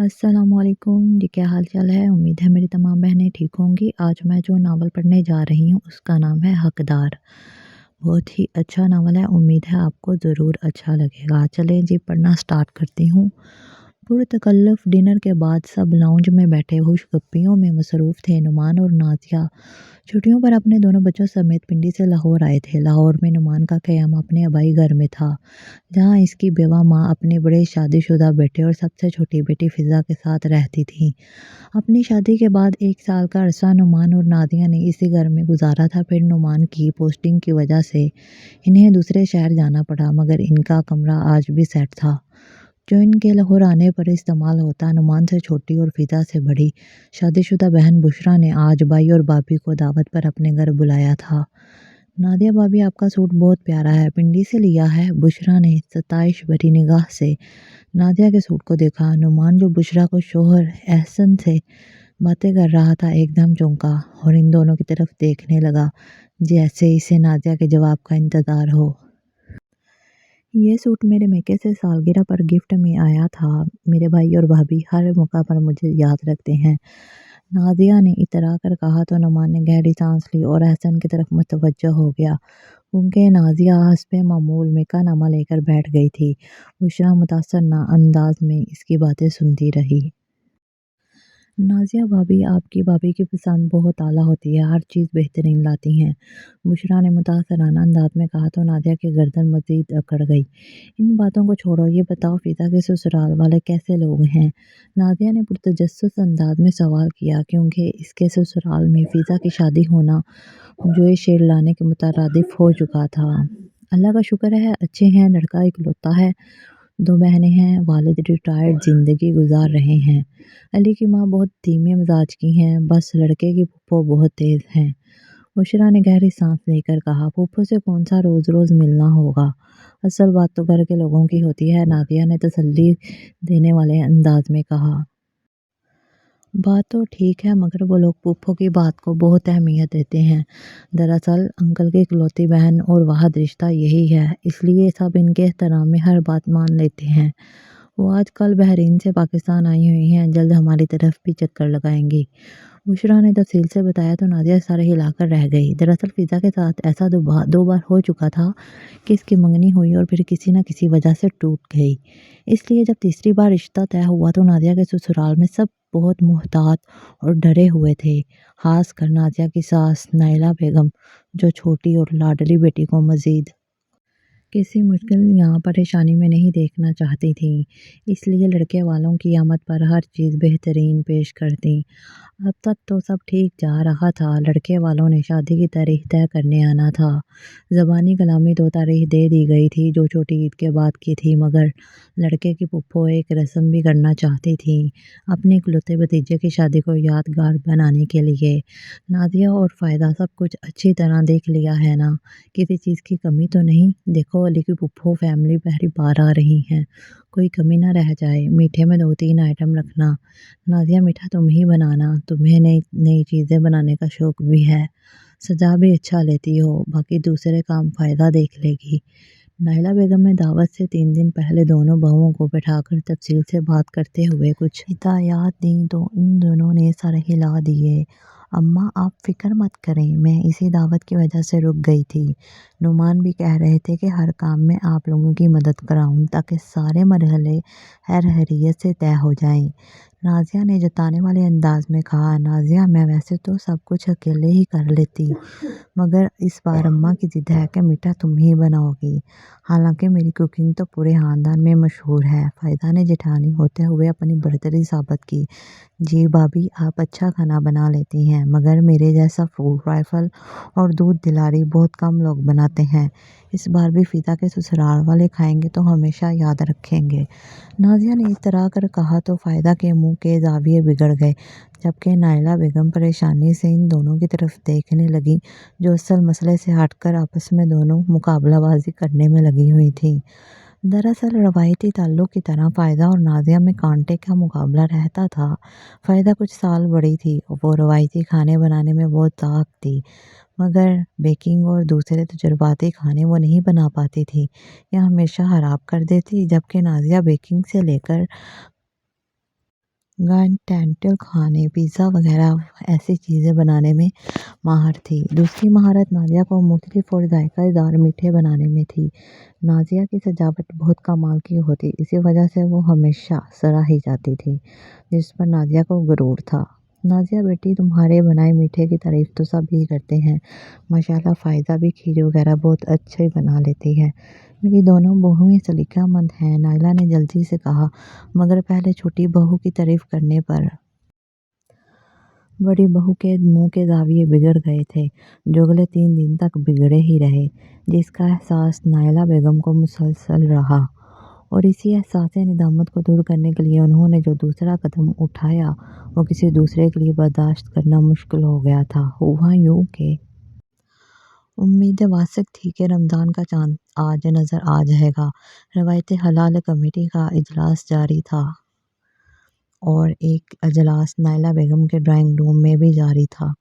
अस्सलाम वालेकुम जी, क्या हाल चाल है। उम्मीद है मेरी तमाम बहनें ठीक होंगी। आज मैं जो नावल पढ़ने जा रही हूँ उसका नाम है हकदार। बहुत ही अच्छा नावल है, उम्मीद है आपको ज़रूर अच्छा लगेगा। चलें जी, पढ़ना स्टार्ट करती हूँ। पुरतकल्लुफ़ डिनर के बाद सब लाउंज में बैठे खुशगप्पियों में मसरूफ़ थे। नुमान और नाज़िया छुट्टियों पर अपने दोनों बच्चों समेत पिंडी से लाहौर आए थे। लाहौर में नुमान का क़याम अपने आबाई घर में था, जहाँ इसकी बेवा माँ अपने बड़े शादीशुदा बेटे और सबसे छोटी बेटी फ़िज़ा के साथ रहती थी। अपनी शादी के बाद 1 साल का अरसा नुमान और नादिया ने इसी घर में गुजारा था। फिर नुमान की पोस्टिंग की वजह से इन्हें दूसरे शहर जाना पड़ा, मगर इनका कमरा आज भी सेट था, जो इनके लाहौर आने पर इस्तेमाल होता। नुमान से छोटी और फ़िज़ा से बड़ी शादीशुदा बहन बुशरा ने आज भाई और भाभी को दावत पर अपने घर बुलाया था। नादिया भाभी, आपका सूट बहुत प्यारा है, पिंडी से लिया है। बुशरा ने सताइश भरी निगाह से नादिया के सूट को देखा। नुमान, जो बुशरा को शोहर एहसन से बातें कर रहा था, एकदम चौंका और इन दोनों की तरफ देखने लगा जैसे इसे नादिया के जवाब का इंतज़ार हो। ये सूट मेरे मेके से सालगिरह पर गिफ्ट में आया था। मेरे भाई और भाभी हर मौका पर मुझे याद रखते हैं, नादिया ने इतरा कर कहा तो नुमान ने गहरी सांस ली और एहसन की तरफ मुतवज्जो हो गया, क्योंकि नाज़िया हस्बे मामूल मेका नामा लेकर बैठ गई थी। बुशरा मुतासर ना अंदाज में इसकी बातें सुनती रही। नाज़िया भाभी, आपकी भाभी की पसंद बहुत आला होती है, हर चीज़ बेहतरीन लाती हैं, बुशरा ने मुतासराना अंदाज में कहा तो नादिया की गर्दन मज़ीद अकड़ गई। इन बातों को छोड़ो, ये बताओ फ़िज़ा के ससुराल वाले कैसे लोग हैं। नादिया ने पुरतजस्सुस अंदाज में सवाल किया, क्योंकि इसके ससुराल में फ़िज़ा की शादी होना जो ये शेर लाने के मुतरादिफ हो चुका था। अल्लाह का शुक्र है, अच्छे हैं, लड़का इकलौता है, 2 बहनें हैं, वालिद रिटायर्ड ज़िंदगी गुजार रहे हैं। अली की माँ बहुत धीमे मिजाज की हैं, बस लड़के की फूफो बहुत तेज़ हैं। बुशरा ने गहरी सांस लेकर कहा, फूफो से कौन सा रोज़ रोज़ मिलना होगा, असल बात तो घर के लोगों की होती है। नादिया ने तसल्ली देने वाले अंदाज में कहा। बात तो ठीक है, मगर वो लोग फूफो की बात को बहुत अहमियत देते हैं। दरअसल अंकल की इकलौती बहन और वाहद रिश्ता यही है, इसलिए सब इनके एहतराम में हर बात मान लेते हैं। वो आजकल बहरीन से पाकिस्तान आई हुई हैं, जल्द हमारी तरफ भी चक्कर लगाएंगी। बुशरा ने तफसील से बताया तो नादिया सारे हिलाकर रह गई। दरअसल फ़िज़ा के साथ ऐसा दो बार हो चुका था कि इसकी मंगनी हुई और फिर किसी न किसी वजह से टूट गई। इसलिए जब तीसरी बार रिश्ता तय हुआ तो नादिया के ससुराल में सब बहुत मुहतात और डरे हुए थे, खास कर नादिया की सास नाइला बेगम, जो छोटी और लाडली बेटी को मज़ीद किसी मुश्किल या परेशानी में नहीं देखना चाहती थी, इसलिए लड़के वालों की आमद पर हर चीज़ बेहतरीन पेश करती। अब तक तो सब ठीक जा रहा था। लड़के वालों ने शादी की तारीख तय करने आना था। ज़बानी कलामी 2 तारीख दे दी गई थी, जो छोटी ईद के बाद की थी, मगर लड़के की फूफो एक रस्म भी करना चाहती थी, अपने इकलौते भतीजे की शादी को यादगार बनाने के लिए। नादिया और फ़ायदा सब कुछ अच्छी तरह देख लिया है ना, किसी चीज़ की कमी तो नहीं। देखो, अली की फूफो फैमिली पहली बार आ रही हैं, कोई कमी ना रह जाए। मीठे में 2-3 आइटम रखना। नादिया, मीठा तुम ही बनाना, तुम्हें नई नई चीज़ें बनाने का शौक़ भी है, सजा भी अच्छा लेती हो, बाकी दूसरे काम फ़ायदा देख लेगी। नाइला बेगम ने दावत से 3 दिन पहले दोनों बहुओं को बैठाकर तफसील से बात करते हुए कुछ हिदायत दी तो इन दोनों ने सर हिला दिए। अम्मा, आप फ़िक्र मत करें, मैं इसी दावत की वजह से रुक गई थी। नुमान भी कह रहे थे कि हर काम में आप लोगों की मदद कराऊं, ताकि सारे मरहले खैरियत से तय हो जाएं। नाज़िया ने जताने वाले अंदाज में कहा। नाज़िया, मैं वैसे तो सब कुछ अकेले ही कर लेती, मगर इस बार अम्मा की ज़िद है कि मीठा तुम ही बनाओगी। हालांकि मेरी कुकिंग तो पूरे ख़ानदान में मशहूर है, फ़ायदा ने जेठानी होते हुए अपनी बर्तरी साबित की। जी भाभी, आप अच्छा खाना बना लेती हैं, मगर मेरे जैसा फूड राइफल और दूध दिलारी बहुत कम लोग बनाते हैं। इस बार भी फ़िज़ा के ससुराल वाले खाएंगे तो हमेशा याद रखेंगे। नाज़िया ने इस तरह कर कहा तो फ़ायदा के मुंह के जाविये बिगड़ गए, जबकि नाइला बेगम परेशानी से इन दोनों की तरफ देखने लगी, जो असल मसले से हटकर आपस में दोनों मुकाबलाबाजी करने में लगी हुई थी। दरअसल रवायती ताल्लुक़ की तरह फ़ायदा और नाज़िया में कांटे का मुकाबला रहता था। फ़ायदा कुछ साल बड़ी थी और वो रवायती खाने बनाने में बहुत ताक़त थी, मगर बेकिंग और दूसरे तजुर्बाती खाने वो नहीं बना पाती थी या हमेशा ख़राब कर देती, जबकि नाज़िया बेकिंग से लेकर कॉन्टिनेंटल खाने, पिज़्ज़ा वगैरह ऐसी चीज़ें बनाने में माहिर थी। दूसरी महारत नाज़िया को मुख्तलिफ और जायकेदार मीठे बनाने में थी। नाज़िया की सजावट बहुत कमाल की होती, इसी वजह से वो हमेशा सराही जाती थी, जिस पर नाज़िया को गुरूर था। नाज़िया बेटी, तुम्हारे बनाए मीठे की तारीफ तो सब ही करते हैं। माशाल्लाह फ़ायदा भी खीर वगैरह बहुत अच्छे बना लेती है। मेरी दोनों बहुएं सलीकामंद हैं, नायला ने जल्दी से कहा, मगर पहले छोटी बहू की तारीफ करने पर बड़ी बहू के मुंह के जाविये बिगड़ गए थे, जो अगले 3 दिन तक बिगड़े ही रहे, जिसका एहसास नायला बेगम को मुसलसल रहा। और इसी एहसास निदामत को दूर करने के लिए उन्होंने जो दूसरा कदम उठाया, वो किसी दूसरे के लिए बर्दाश्त करना मुश्किल हो गया था। हुआ यूं कि उम्मीदें वासिक थी कि रमज़ान का चांद आज नज़र आ जाएगा। रवायत हलाल कमेटी का इजलास जारी था और एक अजलास नायला बेगम के ड्राइंग रूम में भी जारी था।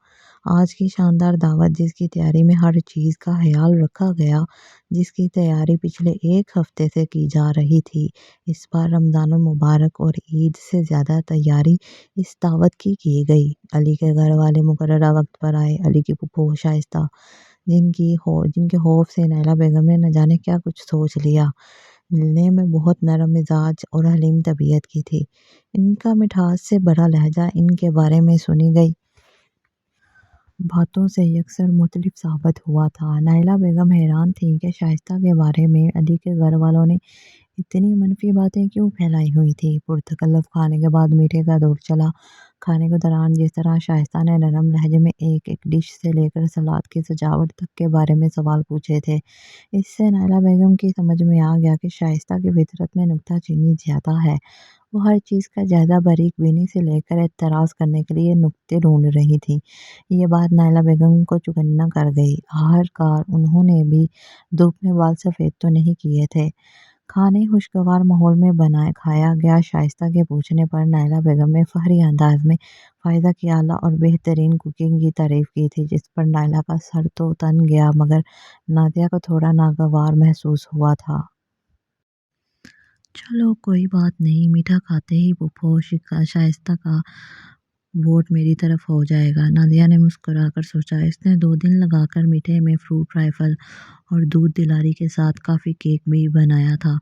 आज की शानदार दावत, जिसकी तैयारी में हर चीज़ का ख्याल रखा गया, जिसकी तैयारी पिछले 1 हफ्ते से की जा रही थी, इस बार रमज़ान मुबारक और ईद से ज़्यादा तैयारी इस दावत की गई। अली के घर वाले मुकर्ररा वक्त पर आए। अली की फूफो शाइस्ता, जिनके खौफ से नैला बेगम ने न जाने क्या कुछ सोच लिया, मिलने में बहुत नरम मिजाज और हलीम तबीयत की थी। इनका मिठास से भरा लहजा इनके बारे में सुनी गई बातों से अक्सर मुख्तलिफ साबित हुआ था। नायला बेगम हैरान थी कि शाइस्ता के बारे में अली के घर वालों ने इतनी मनफी बातें क्यों फैलाई हुई थी। पुरतकल्लफ खाने के बाद मीठे का दौर चला। खाने के दौरान जिस तरह शाइस्ता ने नरम लहजे में एक एक डिश से लेकर सलाद की सजावट तक के बारे में सवाल पूछे थे, इससे नायला बेगम की समझ में आ गया कि शाइस्ता की फितरत में नुक्ताचीनी ज़्यादा है। वो हर चीज़ का ज़्यादा बारीक बीनी से लेकर एतराज़ करने के लिए नुक्ते ढूंढ रही थी। ये बात नायला बेगम को चौकन्ना कर गई। आखिरकार उन्होंने भी धूप में बाल सफ़ेद तो नहीं किए थे। खाने खुशगवार माहौल में बनाया खाया गया। शाइस्ता के पूछने पर नायला बेगम ने फहरी अंदाज में फ़ायदा की आला और बेहतरीन कुकिंग की तारीफ की थी, जिस पर नायला का सर तो तन गया, मगर नादिया को थोड़ा नागवार महसूस हुआ था। चलो कोई बात नहीं, मीठा खाते ही फूफो शाइस्ता का वोट मेरी तरफ हो जाएगा। नादिया ने मुस्कुराकर सोचा। इसने 2 दिन लगाकर मीठे में फ्रूट राइफल और दूध दिलारी के साथ काफ़ी केक भी बनाया था।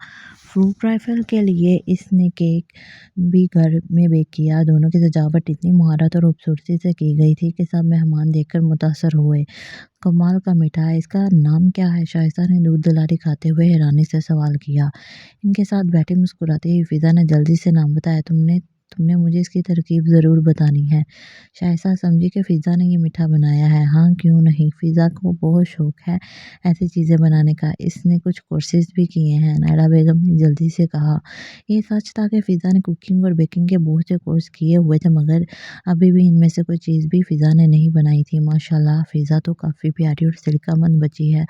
फ्रूट राइफल के लिए इसने केक भी घर में बेक किया। दोनों की सजावट इतनी महारत और खूबसूरती से की गई थी कि सब मेहमान देखकर मुतासर हुए। कमाल का मीठा है, इसका नाम क्या है? शाइस्ता ने दूध दिलारी खाते हुए हैरानी से सवाल किया। इनके साथ बैठी मुस्कुराती हुई फिजा ने जल्दी से नाम बताया। तुमने तुमने मुझे इसकी तरकीब ज़रूर बतानी है। शाइस्ता समझी कि फ़िज़ा ने ये मीठा बनाया है। हाँ, क्यों नहीं, फ़िज़ा को बहुत शौक है ऐसी चीज़ें बनाने का। इसने कुछ कोर्सेज भी किए हैं, नायला बेगम ने जल्दी से कहा। ये सच था कि फ़िज़ा ने कुकिंग और बेकिंग के बहुत से कोर्स किए हुए थे, मगर अभी भी इनमें से कोई चीज़ भी फ़िज़ा ने नहीं बनाई थी। माशाल्लाह, फ़िज़ा तो काफ़ी प्यारी और सलीकामंद बच्ची है।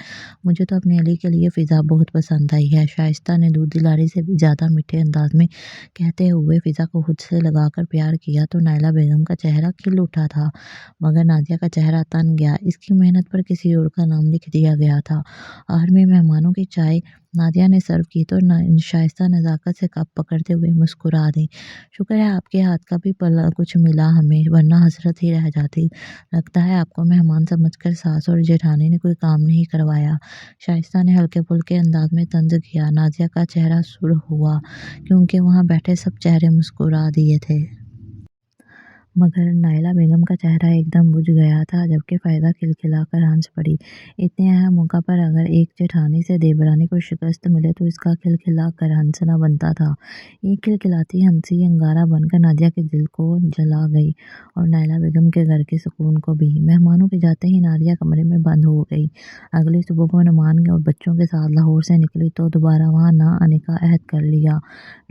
मुझे तो अपने अली के लिए फ़िज़ा बहुत पसंद आई है। शाइस्ता ने दूध दिलारी से भी ज़्यादा मीठे अंदाज में कहते हुए फ़िज़ा को खुद से लगाकर प्यार किया तो नायला बेगम का चेहरा खिल उठा था, मगर नादिया का चेहरा तन गया। इसकी मेहनत पर किसी और का नाम लिख दिया गया था। आखिर में मेहमानों की चाय नादिया ने सर्व की तो शाइस्ता नज़ाकत से कप पकड़ते हुए मुस्कुरा दी। शुक्र है आपके हाथ का भी पला कुछ मिला हमें, वरना हसरत ही रह जाती। लगता है आपको मेहमान समझकर सास और जेठानी ने कोई काम नहीं करवाया। शाइस्ता ने हल्के फुल्के अंदाज में तंज किया। नादिया का चेहरा सुर्ख हुआ, क्योंकि वहाँ बैठे सब चेहरे मुस्कुरा दिए थे, मगर नायला बेगम का चेहरा एकदम बुझ गया था, जबकि फ़ायदा खिलखिलाकर हंस पड़ी। इतने अहम मौका पर अगर एक जेठानी से देवरानी को शिकस्त मिले तो इसका खिलखिलाकर हंसना बनता था। ये खिलखिलाती हंसी अंगारा बनकर नादिया के दिल को जला गई और नायला बेगम के घर के सुकून को भी। मेहमानों के जाते ही नादिया कमरे में बंद हो गई। अगली सुबह वो नुमान और बच्चों के साथ लाहौर से निकली तो दोबारा वहाँ न आने का अहद कर लिया।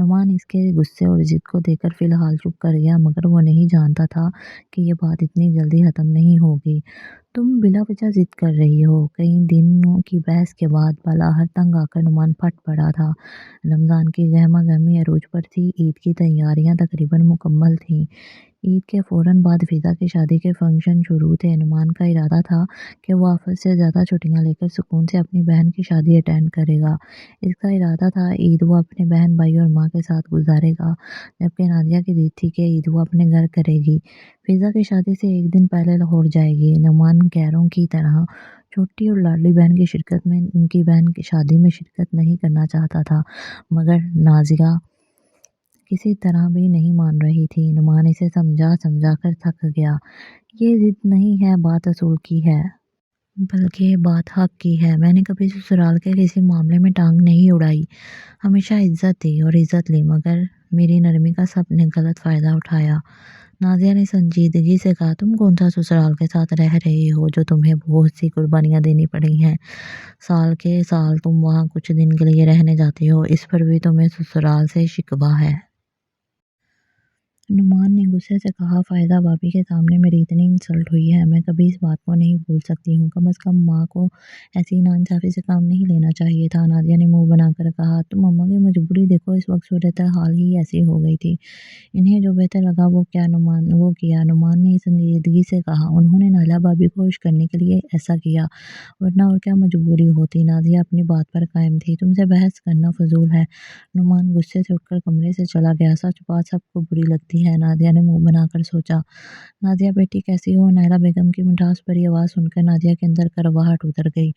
नुमान इसके गुस्से और जिद को देखकर फ़िलहाल चुप कर गया, मगर वो नहीं जानता था कि ये बात इतनी जल्दी ख़त्म नहीं होगी। तुम बिला वजह जिद कर रही हो। कई दिनों की बहस के बाद बालाहर तंग आकर नुमान फट पड़ा था। रमज़ान की गहमा गहमी अरूज पर थी। ईद की तैयारियां तकरीबन मुकम्मल थीं। ईद के फ़ौरन बाद फ़िज़ा की शादी के फंक्शन शुरू थे। नुमान का इरादा था कि वो ऑफिस से ज़्यादा छुट्टियां लेकर सुकून से अपनी बहन की शादी अटेंड करेगा। इसका इरादा था ईद वो अपने बहन भाई और माँ के साथ गुजारेगा, जबकि नादिया की जिद थी कि ईद वो अपने घर करेगी। फ़िज़ा की शादी से एक दिन पहले लाहौर जाएगी। नुमान गैरों की तरह छोटी और लाडली बहन की शिरकत में उनकी बहन की शादी में शिरकत नहीं करना चाहता था, मगर नाज़िया किसी तरह भी नहीं मान रही थी। नुमान इसे समझा समझा कर थक गया। ये जिद नहीं है, बात असूल की है, बल्कि ये बात हक की है। मैंने कभी ससुराल के किसी मामले में टांग नहीं उड़ाई, हमेशा इज्जत दी और इज्जत ली, मगर मेरी नरमी का सबने गलत फ़ायदा उठाया। नाज़िया ने संजीदगी से कहा, तुम कौन सा ससुराल के साथ रह रही हो जो तुम्हें बहुत सी कुर्बानियाँ देनी पड़ी हैं। साल के साल तुम वहाँ कुछ दिन के लिए रहने जाती हो, इस पर भी तुम्हें ससुराल से शिकवा है। नुमान ने गुस्से से कहा, फ़ायदा भाभी के सामने मेरी इतनी इंसल्ट हुई है, मैं कभी इस बात को नहीं भूल सकती हूँ। कम से कम माँ को ऐसी नाइंसाफ़ी से काम नहीं लेना चाहिए था। नादिया ने मुंह बनाकर कहा, तुम अम्मा की मजबूरी देखो, इस वक्त सूरत हाल ही ऐसी हो गई थी। इन्हें जो बेहतर लगा वो किया। नुमान ने संजीदगी से कहा, उन्होंने नाला भाभी को खुश करने के लिए ऐसा किया, वरना और क्या मजबूरी होती। नादिया अपनी बात पर कायम थी। तुमसे बहस करना फजूल है। नुमान गुस्से से उठकर कमरे से चला गया। सच बात सबको बुरी लगती है, नादिया ने मुंह बनाकर सोचा। नादिया बेटी कैसी हो? नायला बेगम की मिठास भरी आवाज़ सुनकर नादिया के अंदर करवाहट उतर गई।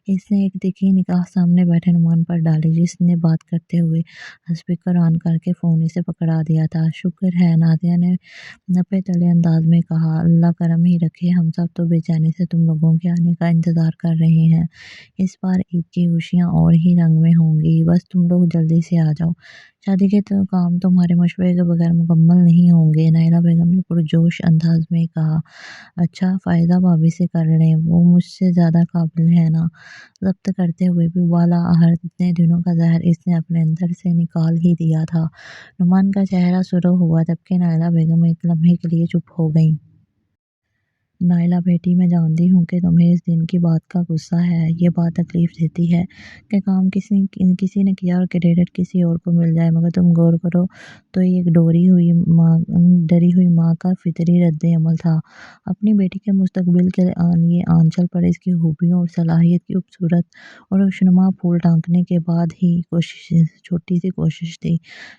इसने एक तिखी निगाह सामने बैठे नुमान पर डाली, जिसने बात करते हुए स्पीकर ऑन करके फ़ोन इसे पकड़ा दिया था। शुक्र है, नादिया ने नपे तले अंदाज में कहा, अल्लाह करम ही रखे, हम सब तो बेचैनी से तुम लोगों के आने का इंतज़ार कर रहे हैं। इस बार ईद की खुशियाँ और ही रंग में होंगी, बस तुम लोग जल्दी से आ जाओ। शादी के तो काम तुम्हारे मशवरे के बगैर मुकम्मल नहीं होंगे, नायला बेगम ने पुरजोश अंदाज में कहा। अच्छा, फ़ायदा भाभी से कर लें, वो मुझसे ज़्यादा काबिल है ना। ज़ब्त करते हुए भी वाला आहर इतने दिनों का ज़हर इसने अपने अंदर से निकाल ही दिया था। नुमान का चेहरा सुर्ख हुआ, जबकि नायला बेगम एक लम्हे के लिए चुप हो गईं। नायला बेटी, मैं जानती हूँ कि तुम्हें इस दिन की बात का गुस्सा है। ये बात तकलीफ देती है कि काम किसी ने किया और क्रेडिट किसी और को मिल जाए, मगर तुम गौर करो तो ये एक डरी हुई माँ का फितरी रद्द अमल था। अपनी बेटी के मुस्तकबिल के लिए आंचल पर इसकी खूबियों और सलाहियत की खूबसूरत और खुशनुमा फूल टांकने के बाद ही छोटी सी कोशिश थी।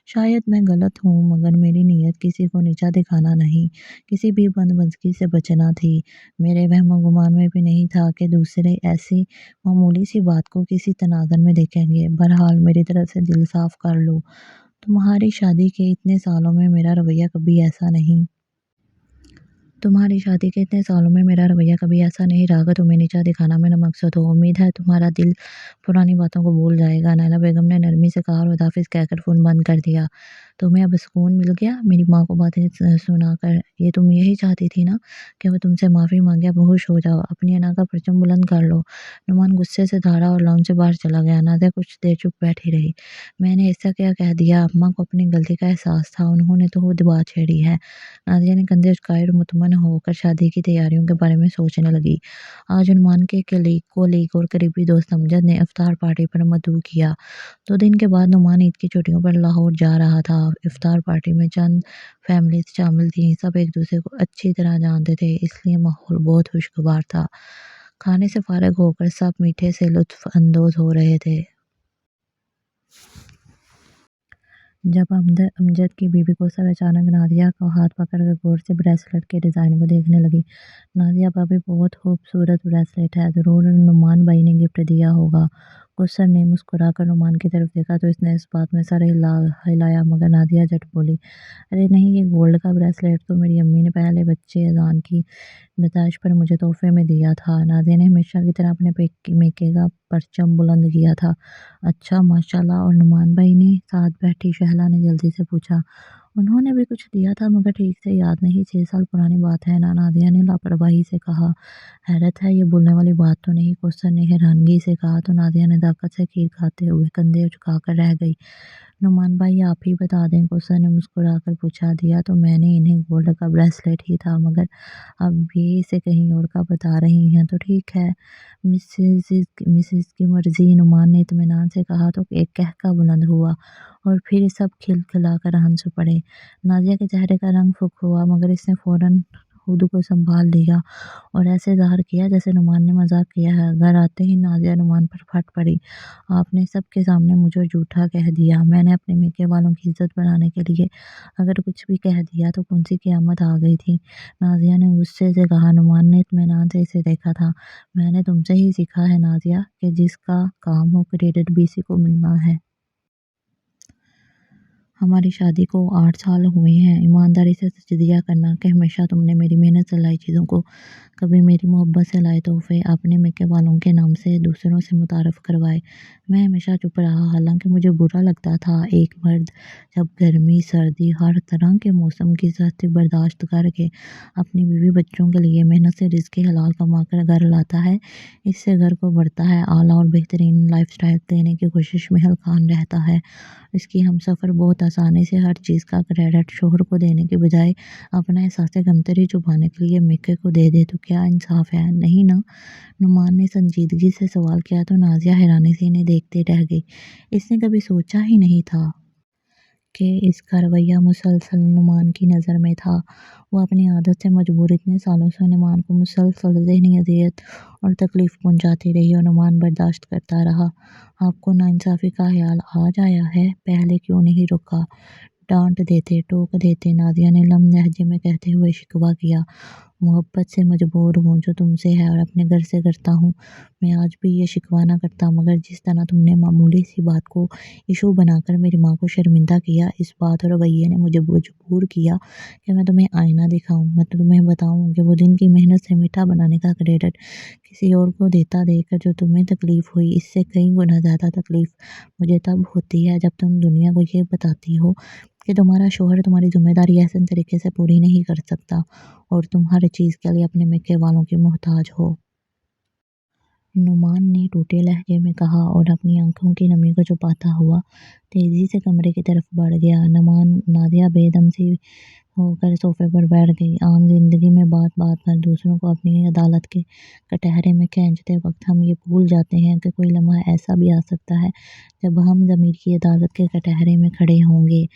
शायद मैं गलत हूँ, मगर मेरी नीयत किसी को नीचा दिखाना नहीं, किसी भी बदमज़गी से बचना थी। मेरे वहम-गुमान में भी नहीं था कि दूसरे ऐसी मामूली सी बात को किसी तनाज़ुर में देखेंगे। बहरहाल मेरी तरफ से दिल साफ़ कर लो, तुम्हारी शादी के इतने सालों में मेरा रवैया कभी ऐसा नहीं तुम्हारी शादी के इतने सालों में मेरा रवैया कभी ऐसा नहीं रहा कि तुम्हें नीचा दिखाना मेरा मकसद हो। उम्मीद है तुम्हारा दिल पुरानी बातों को भूल जाएगा। नायला बेगम ने नरमी से कहा और खुदाफिज कहकर फ़ोन बंद कर दिया। तुम्हें अब सुकून मिल गया मेरी माँ को बातें सुनाकर। ये तुम यही चाहती थी ना कि वो तुमसे माफ़ी मांगे। अब होश हो जाओ, अपनी अना का परचम बुलंद कर लो। नुमान गुस्से से दौड़ा और लॉन से बाहर चला गया। नादिया कुछ देर चुप बैठी रही। मैंने ऐसा क्या कह दिया? अम्मा को अपनी गलती का एहसास था, उन्होंने तो खुद बात छेड़ी है। नादिया ने कंधे उचकाए और मुतमन होकर शादी की तैयारियों के बारे में सोचने लगी। आज उन्मान के कोलीग और करीबी दोस्त अमजद ने इफ्तार पार्टी पर मदऊ किया। 2 दिन के बाद नुमान ईद की छुट्टियों पर लाहौर जा रहा था। इफ्तार पार्टी में चंद फैमिलीज शामिल थीं। सब एक दूसरे को अच्छी तरह जानते थे, इसलिए माहौल बहुत खुशगवार था। खाने से फारिग होकर सब मीठे से लुत्फ अंदोज हो रहे थे। जब अमजद की बीबी कौसर अचानक नादिया का हाथ पकड़कर गौर से ब्रेसलेट के डिज़ाइन को देखने लगी। नादिया भाभी, बहुत खूबसूरत ब्रेसलेट है, ज़रूर नुमान भाई ने गिफ्ट दिया होगा। कौसर ने मुस्कुराकर नुमान की तरफ देखा तो इसने इस बात में सर हिलाया, मगर नादिया झट बोली, अरे नहीं, ये गोल्ड का ब्रेसलेट तो मेरी अम्मी ने पहले बच्चे अजान की बताश पर मुझे तोहफे में दिया था। नादिया ने हमेशा की तरह अपने मेके का परचम बुलंद किया था। अच्छा, माशाल्लाह। और नुमान भाई ने? साथ बैठी शहला ने जल्दी से पूछा। उन्होंने भी कुछ दिया था, मगर ठीक से याद नहीं, 6 साल पुरानी बात है ना। नादिया ने लापरवाही से कहा। हैरत है, ये बोलने वाली बात तो नहीं, कौसर ने हैरानगी से कहा। तो नादिया ने ताकत से खीर खाते हुए कंधे झुकाकर रह गई। नुमान भाई आप ही बता दें, गुस्सा ने मुस्कुरा कर पूछा। दिया तो मैंने इन्हें गोल्ड का ब्रेसलेट ही था, मगर अब ये इसे कहीं और का बता रही हैं तो ठीक है। मिसेज की मर्जी, नुमान ने इत्मीनान से कहा तो एक कहका बुलंद हुआ और फिर सब खिलखिलाकर हंस पड़े। नाजिया के चेहरे का रंग फुक हुआ, मगर इसने फौरन खुद को संभाल लिया और ऐसे ज़ाहिर किया जैसे नुमान ने मजाक किया है। घर आते ही नाजिया नुमान पर फट पड़ी। आपने सबके सामने मुझे झूठा कह दिया। मैंने अपने मेके वालों की इज्जत बनाने के लिए अगर कुछ भी कह दिया तो कौन सी क़यामत आ गई थी। नाजिया ने गुस्से से कहा। नुमान ने इत्मीनान से इसे देखा था। मैंने तुमसे ही सीखा है नाजिया, कि जिसका काम हो क्रेडिट भी इसी को मिलना है। हमारी शादी को 8 साल हुए हैं। ईमानदारी से सच दिया करना कि हमेशा तुमने मेरी मेहनत से लाई चीज़ों को, कभी मेरी मोहब्बत से लाए तोहफे अपने मेके वालों के नाम से दूसरों से मुतारफ़ करवाए। मैं हमेशा चुप रहा, हालांकि मुझे बुरा लगता था। एक मर्द जब गर्मी सर्दी हर तरह के मौसम की सख्ती बर्दाश्त करके अपनी बीवी बच्चों के लिए मेहनत से रिज़्क़ हलाल कमा कर घर लाता है, इससे घर को बढ़ता है, आला और बेहतरीन लाइफस्टाइल देने की कोशिश में हलकान रहता है। इसकी हमसफ़र बहुत आसानी से हर चीज़ का क्रेडिट शोहर को देने के बजाय अपना एहसास कमतरी छुपाने के लिए मेके को दे दे तो क्या इंसाफ है? नहीं ना। नुमान ने संजीदगी से सवाल किया तो नाजिया हैरानी से इन्हें देखते रह गई। इसने कभी सोचा ही नहीं था कि इसका रवैया मुसलसल नुमान की नज़र में था। वो अपनी आदत से मजबूर इतने सालों से नुमान को मुसलसल ज़हनी अज़ियत और तकलीफ़ पहुंचाती रही और नुमान बर्दाश्त करता रहा। आपको नाइंसाफ़ी का ख़्याल आज आया है, पहले क्यों नहीं रुका? डांट देते, टोक देते, नादिया ने लम लहजे में कहते हुए शिकवा किया। मोहब्बत से मजबूर हूँ जो तुमसे है और अपने घर से करता हूँ। मैं आज भी ये शिकवा ना करता, मगर जिस तरह तुमने मामूली सी बात को इशू बनाकर मेरी माँ को शर्मिंदा किया, इस बात और रवैये ने मुझे मजबूर किया कि मैं तुम्हें आईना दिखाऊं। मैं तुम्हें बताऊं कि वो दिन की मेहनत से मीठा बनाने का क्रेडिट किसी और को देता देखकर जो तुम्हें तकलीफ़ हुई, इससे कई गुना ज़्यादा तकलीफ़ मुझे तब होती है जब तुम दुनिया को ये बताती हो कि तुम्हारा शौहर तुम्हारी ज़िम्मेदारी ऐसे तरीके से पूरी नहीं कर सकता और तुम हर चीज़ के लिए अपने मेके वालों की मोहताज हो। नुमान ने टूटे लहजे में कहा और अपनी आंखों की नमी को छुपाता हुआ तेजी से कमरे की तरफ बढ़ गया। नादिया बेदम सी होकर सोफे पर बैठ गई। आम जिंदगी में बात बात पर दूसरों को अपनी अदालत के कटहरे में खींचते वक्त हम ये भूल जाते हैं कि कोई लम्हा ऐसा भी आ सकता है जब हम ज़मीर की अदालत के कटहरे में खड़े होंगे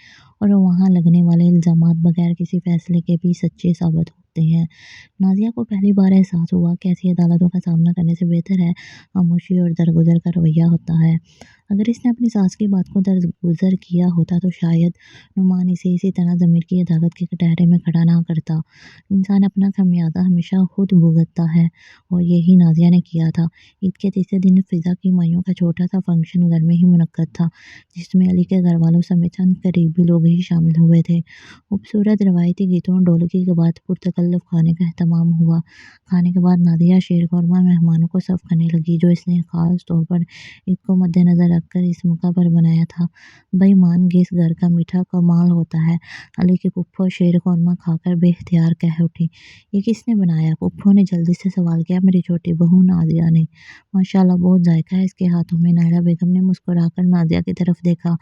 और वहाँ लगने वाले इल्ज़ामात बगैर किसी फैसले के भी सच्चे साबित होते हैं। नाज़िया को पहली बार एहसास हुआ कि ऐसी अदालतों का सामना करने से बेहतर है खामोशी और दरगुजर का रवैया होता है। अगर इसने अपनी सास की बात को दरगुजर किया होता तो शायद नुमान इसे इसी तरह ज़मीर की अदालत के कटहरे में खड़ा ना करता। इंसान अपना खमियाजा हमेशा खुद भुगतता है और यही नाज़िया ने किया था। ईद के तीसरे दिन फ़िज़ा की माइयों का छोटा सा फंक्शन घर में ही मुनक्कद था, जिसमें अली के घर वालों समेत चंद करीबी लोग ही शामिल हुए थे। खूबसूरत रवायती गीतों और ढोलकी के बाद पुरतकल्लुफ़ खाने का अहतमाम हुआ। खाने के बाद नादिया शेर कौरमा मेहमानों को सर्व करने लगी, जो इसने ख़ास तौर पर ईद को मद्देनज़र रखकर इस मौका पर बनाया था। बेईमान गेस घर का मीठा कमाल होता है। अली की फूफो शेर कौरमा खाकर बेख्तियार कह उठी, ये किसने बनाया? फूफो ने जल्दी से सवाल किया। मेरी छोटी बहू नादिया ने। माशाल्लाह बहुत जायका है इसके हाथों में। नायला बेगम ने मुस्कुराकर नादिया की तरफ देखा।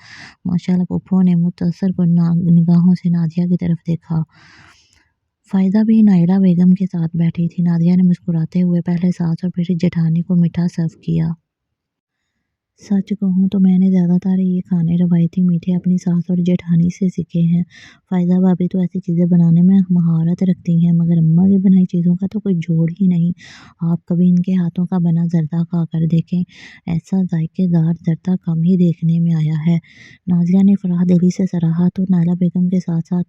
माशाल्लाह फूफो ने मुतासर निगाहों से नादिया की तरफ देखा। फ़ायदा भी नायला बेगम के साथ बैठी थी। नादिया ने मुस्कुराते हुए पहले सास और फिर जेठानी को मीठा सर्व किया। सच कहूँ तो मैंने ज़्यादातर ये खाने रवायती मीठे अपनी सास और जेठानी से सीखे हैं। फ़ायदा भाभी तो ऐसी चीज़ें बनाने में महारत रखती हैं, मगर अम्मा की बनाई चीज़ों का तो कोई जोड़ ही नहीं। आप कभी इनके हाथों का बना ज़र्दा खा कर देखें, ऐसा जायकेदार ज़र्दा कम ही देखने में आया है। नाज़िया ने फराहदिली से सराहा तो नायला बेगम के साथ साथ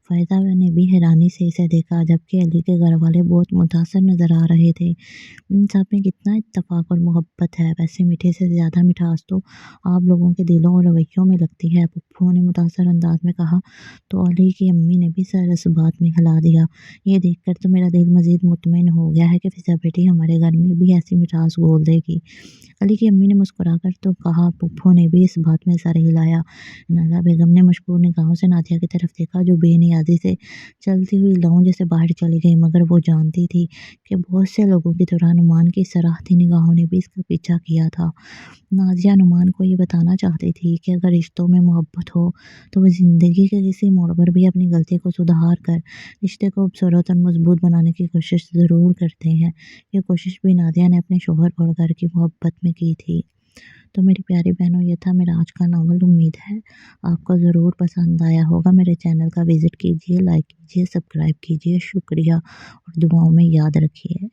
फ़ायदा ने भी हैरानी से इसे देखा, जबकि अली के घर वाले बहुत मुतासर नज़र आ रहे थे। इन सब में कितना इत्तेफ़ाक और मोहब्बत है। वैसे मीठे से ज़्यादा मिठास तो आप लोगों के दिलों और रवैयों में लगती है, पप्पू ने मुतासर अंदाज में कहा। तो अली की अम्मी ने भी सर इस बात में हिला दिया। ये देखकर तो मेरा दिल मज़ीद मुतमईन हो गया है कि फ़िज़ा बेटी हमारे घर में भी ऐसी मिठास घोल देगी। अली की अम्मी ने मुस्कुराकर तो कहा। पप्पू ने भी इस बात में सर हिलाया। नाला बेगम ने मशकूर निगाहों से नादिया की तरफ देखा, जो बेनियाजी से चलती हुई लाउंज से बाहर चली गई, मगर वो जानती थी कि बहुत से लोगों की तरह नुमान की सराहती निगाहों ने भी इसका पीछा किया था। नाज़िया नुमान को ये बताना चाहती थी कि अगर रिश्तों में मोहब्बत हो तो वो ज़िंदगी के किसी मोड़ पर भी अपनी गलती को सुधार कर रिश्ते को खूबसूरत और मजबूत बनाने की कोशिश ज़रूर करते हैं। ये कोशिश भी नाज़िया ने अपने शोहर और घर की मोहब्बत में की थी। तो मेरी प्यारी बहनों, ये था मेरा आज का नावल। उम्मीद है आपको ज़रूर पसंद आया होगा। मेरे चैनल का विज़िट कीजिए, लाइक कीजिए, सब्सक्राइब कीजिए। शुक्रिया और दुआओं में याद रखिए।